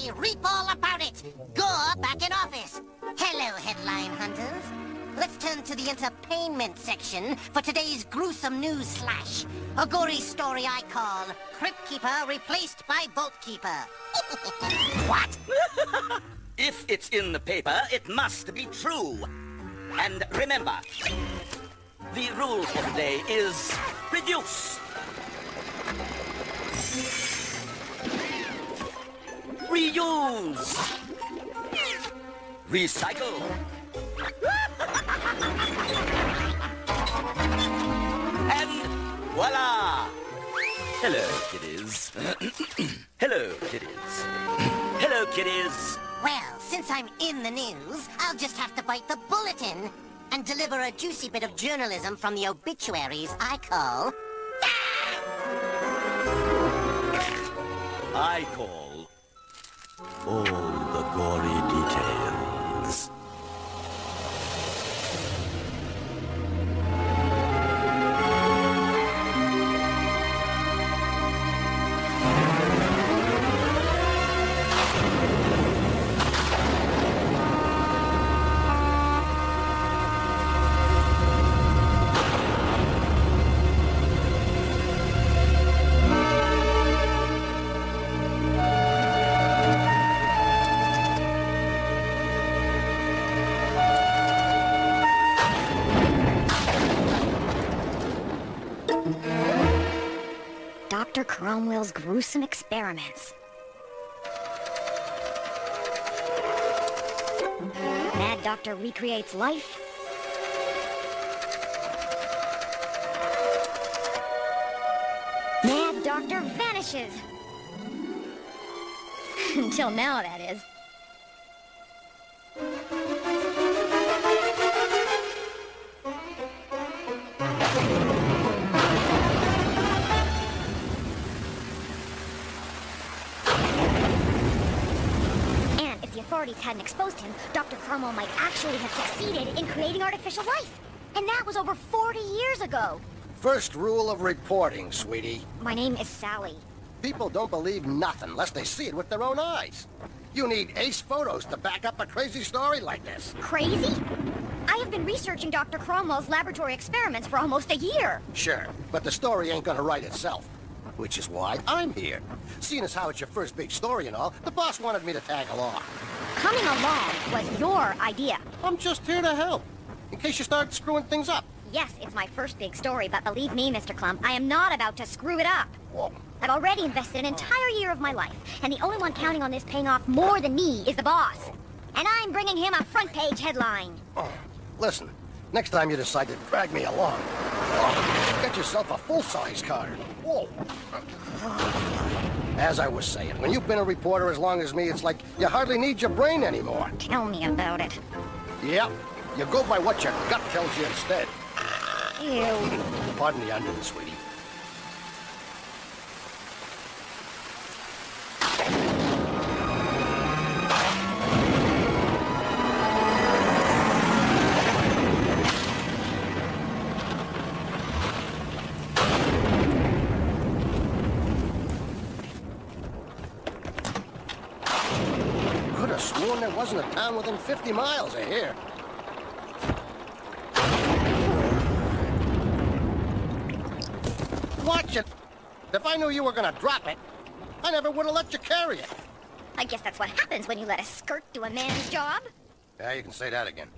Gory, reap all about it. Gore back in office. Hello, headline hunters. Let's turn to the entertainment section for today's gruesome news slash. A gory story I call Cryptkeeper replaced by Vaultkeeper. What? If it's in the paper, it must be true. And remember, the rule for today is reduce. Reuse. Recycle. And voila! Hello, kiddies. Hello, kiddies. Hello, kiddies. Well, since I'm in the news, I'll just have to bite the bulletin and deliver a juicy bit of journalism from the obituaries I call... I call all the gory details. Dr. Cromwell's gruesome experiments. Mad Doctor recreates life. Mad Doctor vanishes. Until now, that is. Authorities hadn't exposed him, Dr. Cromwell might actually have succeeded in creating artificial life. And that was over 40 years ago. First rule of reporting, sweetie. My name is Sally. People don't believe nothing unless they see it with their own eyes. You need ace photos to back up a crazy story like this. Crazy? I have been researching Dr. Cromwell's laboratory experiments for almost a year. Sure, but the story ain't gonna write itself. Which is why I'm here. Seeing as how it's your first big story and all, the boss wanted me to tag along. Coming along was your idea. I'm just here to help, in case you start screwing things up. Yes, it's my first big story, but believe me, Mr. Clump, I am not about to screw it up. Whoa. I've already invested an entire year of my life, and the only one counting on this paying off more than me is the boss. And I'm bringing him a front-page headline. Oh, listen, next time you decide to drag me along, get yourself a full-size car. Whoa. As I was saying, when you've been a reporter as long as me, it's like you hardly need your brain anymore. Tell me about it. Yep. You go by what your gut tells you instead. Ew. Pardon the onion, sweetie. Could have sworn there wasn't a town within 50 miles of here. Watch it. If I knew you were gonna drop it, I never would have let you carry it. I guess that's what happens when you let a skirt do a man's job. Yeah, you can say that again.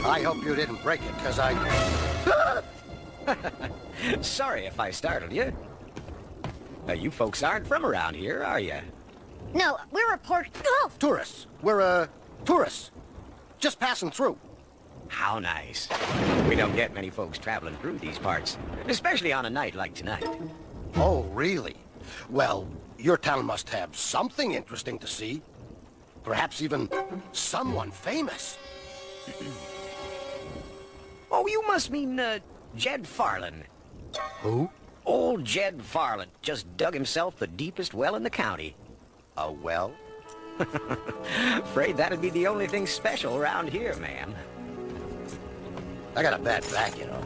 I hope you didn't break it, because I... Sorry if I startled you. You folks aren't from around here, are you? No, we're Oh! Tourists. We're, tourists. Just passing through. How nice. We don't get many folks traveling through these parts, especially on a night like tonight. Oh, really? Well, your town must have something interesting to see. Perhaps even someone famous. Oh, you must mean, Jed Farland. Who? Old Jed Farland just dug himself the deepest well in the county. A well? Afraid that'd be the only thing special around here, ma'am. I got a bad back, you know.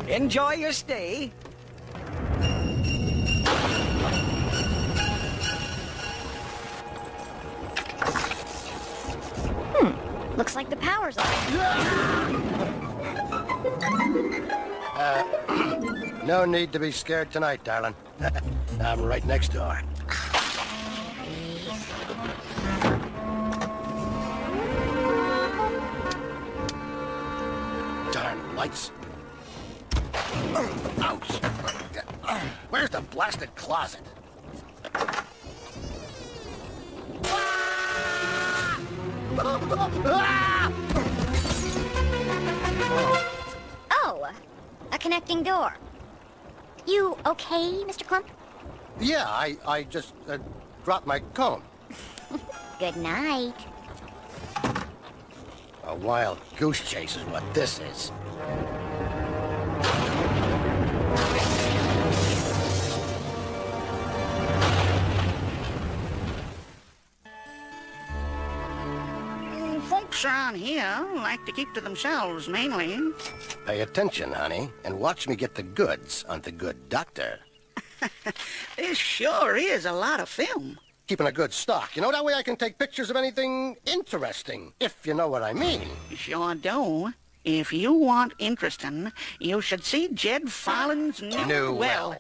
Enjoy your stay. Looks like the power's off. No need to be scared tonight, darling. I'm right next door. Darn lights. Ouch. Where's the blasted closet? Oh, a connecting door. You okay, Mr. Clump? Yeah, I just dropped my comb. Good night. A wild goose chase is what this is. Folks around here like to keep to themselves, mainly. Pay attention, honey, and watch me get the goods on the good doctor. This sure is a lot of film. Keeping a good stock, you know, that way I can take pictures of anything interesting, if you know what I mean. Sure do. If you want interesting, you should see Jed Farland's new well.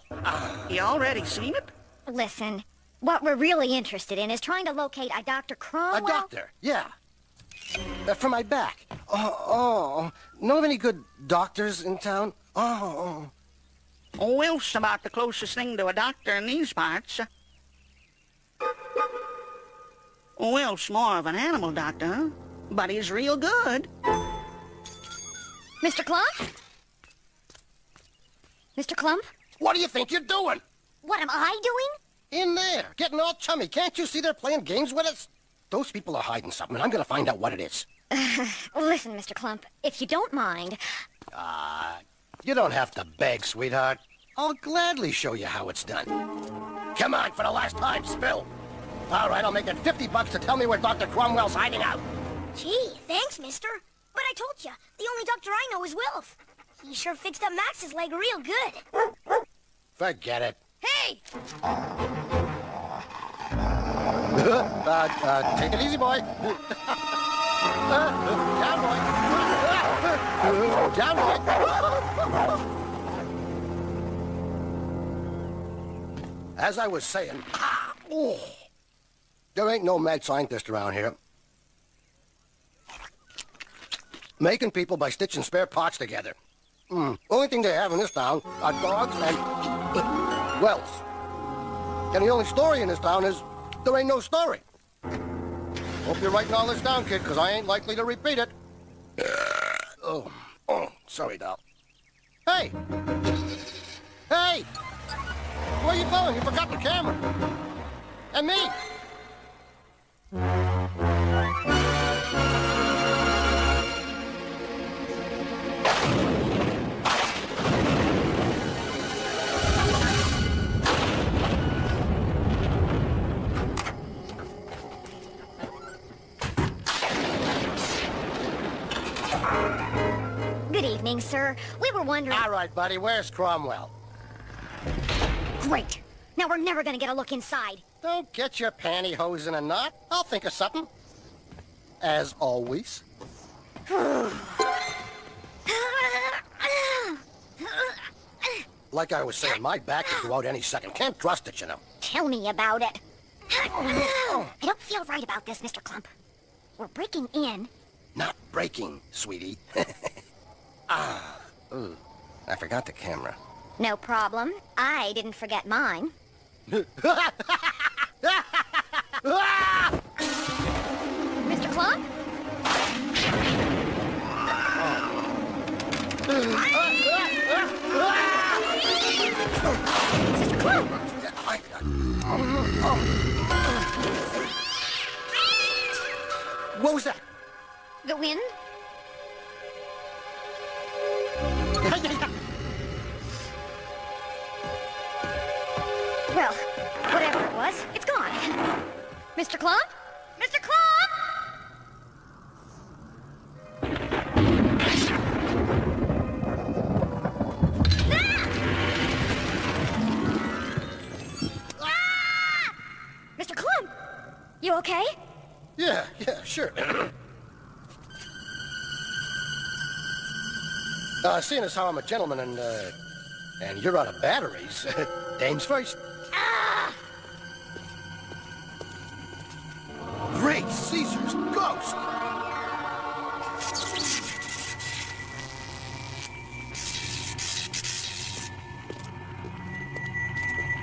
You already seen it? Listen, what we're really interested in is trying to locate a Dr. Cromwell. A doctor, yeah. For my back. Know of any good doctors in town? Will's about the closest thing to a doctor in these parts. Will's more of an animal doctor, but he's real good. Mr. Clump? Mr. Clump? What do you think you're doing? What am I doing? In there, getting all chummy. Can't you see they're playing games with us? Those people are hiding something, and I'm gonna find out what it is. Listen, Mr. Clump, if you don't mind... You don't have to beg, sweetheart. I'll gladly show you how it's done. Come on, for the last time, spill. All right, I'll make it $50 to tell me where Dr. Cromwell's hiding out. Gee, thanks, mister. But I told you, the only doctor I know is Wilf. He sure fixed up Max's leg real good. Forget it. Hey! Take it easy, boy. Down, boy. Down, boy. As I was saying, there ain't no mad scientist around here. Making people by stitching spare parts together. Only thing they have in this town are dogs and wells. And the only story in this town is there ain't no story. Hope you're writing all this down, kid, because I ain't likely to repeat it. Oh, sorry, doll. Hey! Hey! Where you going? You forgot the camera. And me. Good evening, sir. We were wondering... All right, buddy, where's Cromwell? Great. Now we're never gonna get a look inside. Don't get your pantyhose in a knot. I'll think of something. As always. Like I was saying, my back could go out any second. Can't trust it, you know. Tell me about it. I don't feel right about this, Mr. Clump. We're breaking in. Not breaking, sweetie. Ooh, I forgot the camera. No problem. I didn't forget mine. Mr. Clump? Mr. Clump! What was that? The wind? Well, whatever it was, it's gone. Mr. Clump? Mr. Clump! Ah! Mr. Clump, you okay? Yeah, sure. Seeing as how I'm a gentleman and you're out of batteries, dames first. Ah! Great Caesar's ghost!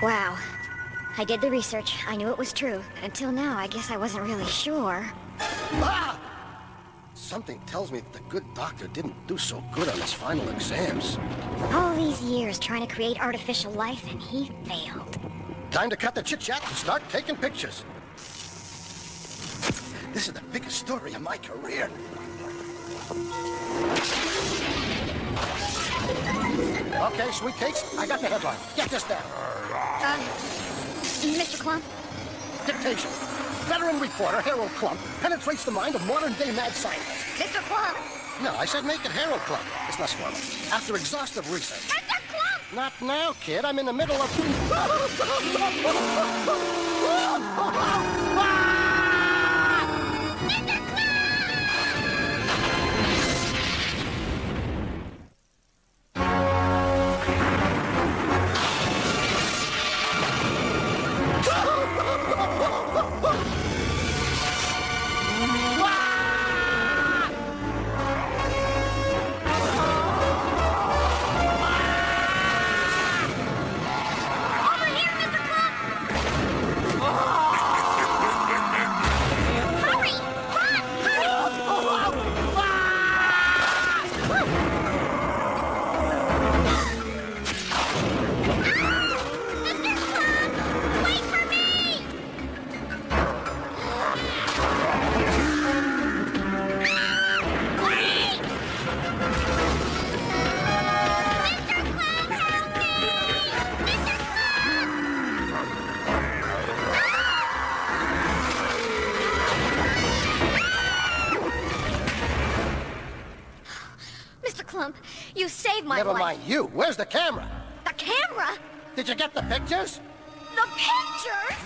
Wow. I did the research. I knew it was true. Until now, I guess I wasn't really sure. Ah! Something tells me that the good doctor didn't do so good on his final exams. All these years trying to create artificial life, and he failed. Time to cut the chit-chat and start taking pictures. This is the biggest story of my career. Okay, sweet cakes, I got the headline. Get this down. Mr. Clump? Dictation. Veteran reporter Harold Clump penetrates the mind of modern-day mad scientists. Mr. Clump! No, I said make it Harold Clump. It's less formal. After exhaustive research. Mr. Clump! Not now, kid. I'm in the middle of... You saved my life. Never mind you. Where's the camera? The camera? Did you get the pictures? The pictures?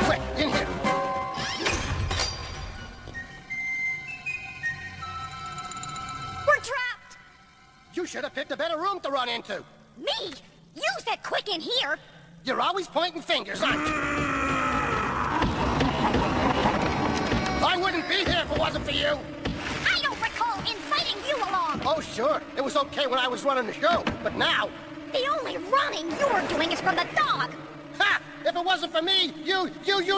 Quick, in here. We're trapped. You should have picked a better room to run into. Me? You said quick in here. You're always pointing fingers, aren't you? I wouldn't be here if it wasn't for you. I don't recall inviting you along. Oh, sure. It was okay when I was running the show, but now... The only running you're doing is from the dog. Ha! If it wasn't for me, you'd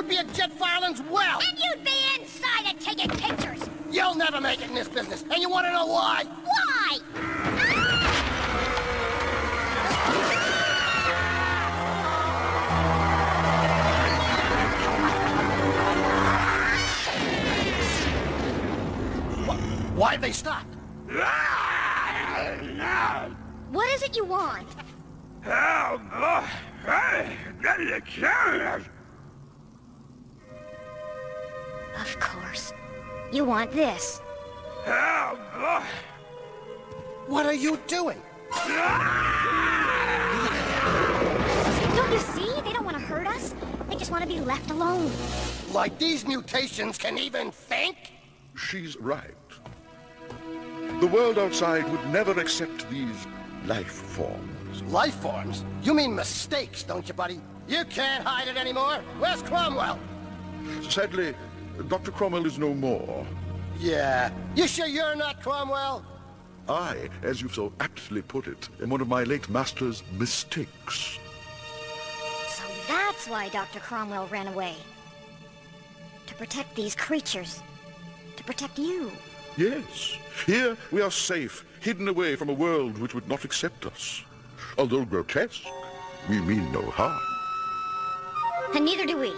be at Jet Farland's well. And you'd be inside and taking pictures. You'll never make it in this business, and you want to know why? Why? Why'd they stop? What is it you want? Of course. You want this. What are you doing? Don't you see? They don't want to hurt us. They just want to be left alone. Like these mutations can even think? She's right. The world outside would never accept these life forms. Life forms? You mean mistakes, don't you, buddy? You can't hide it anymore. Where's Cromwell? Sadly, Dr. Cromwell is no more. Yeah. You sure you're not Cromwell? I, as you've so aptly put it, am one of my late master's mistakes. So that's why Dr. Cromwell ran away. To protect these creatures. To protect you. Yes. Here we are safe, hidden away from a world which would not accept us. Although grotesque, we mean no harm. And neither do we.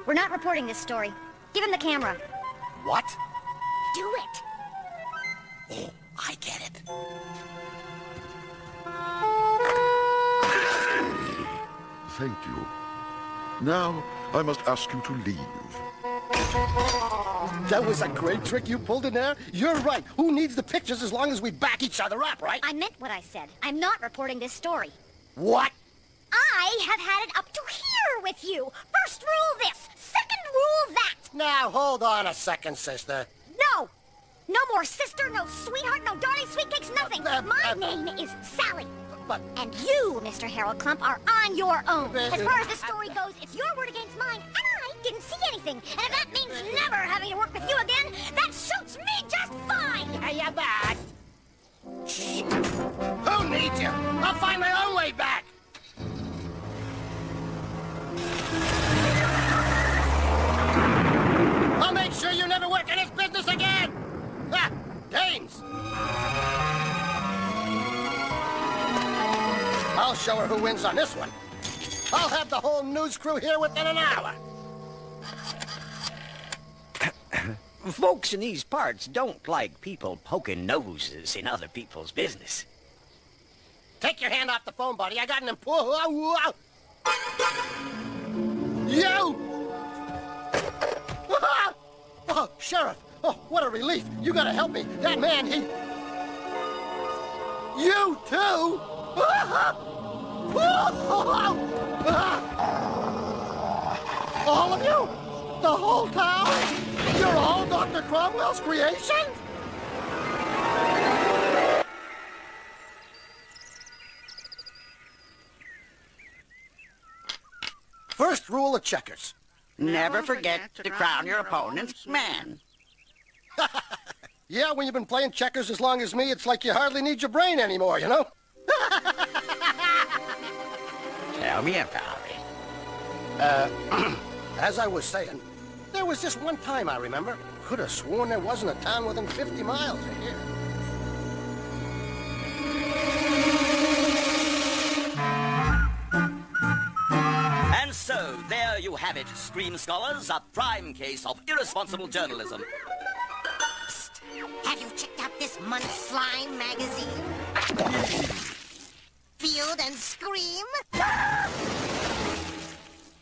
We're not reporting this story. Give him the camera. What? Do it. Oh, I get it. Thank you. Now, I must ask you to leave. That was a great trick you pulled in there. You're right. Who needs the pictures as long as we back each other up, right? I meant what I said. I'm not reporting this story. What? I have had it up to here with you. First rule this, second rule that. Now, hold on a second, sister. No. No more sister, no sweetheart, no darling sweetcakes, nothing. My name is Sally. But... And you, Mr. Harold Clump, are on your own. As far as the story goes, it's your word against mine, and I didn't see anything. And if that means never having to work with you again, that suits me just fine. Hey, you bad. Shh. Who needs you? I'll find my own way back. I'll make sure you never work in this business again. Ah, games. I'll show her who wins on this one. I'll have the whole news crew here within an hour. Folks in these parts don't like people poking noses in other people's business. Take your hand off the phone, buddy. I got an important... You! Oh, Sheriff! Oh, what a relief! You gotta help me. That man, he... You too? All of you? The whole town? You're all Dr. Cromwell's creation? First rule of checkers. Never forget to crown your opponent's man. Yeah, when you've been playing checkers as long as me, it's like you hardly need your brain anymore, you know? Tell me about it. As I was saying, there was this one time I remember. Could have sworn there wasn't a town within 50 miles of here. And so, there you have it, Scream Scholars, a prime case of irresponsible journalism. Psst. Have you checked out this month's Slime magazine? Field and Scream?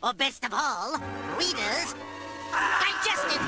Or best of all, readers, digest it!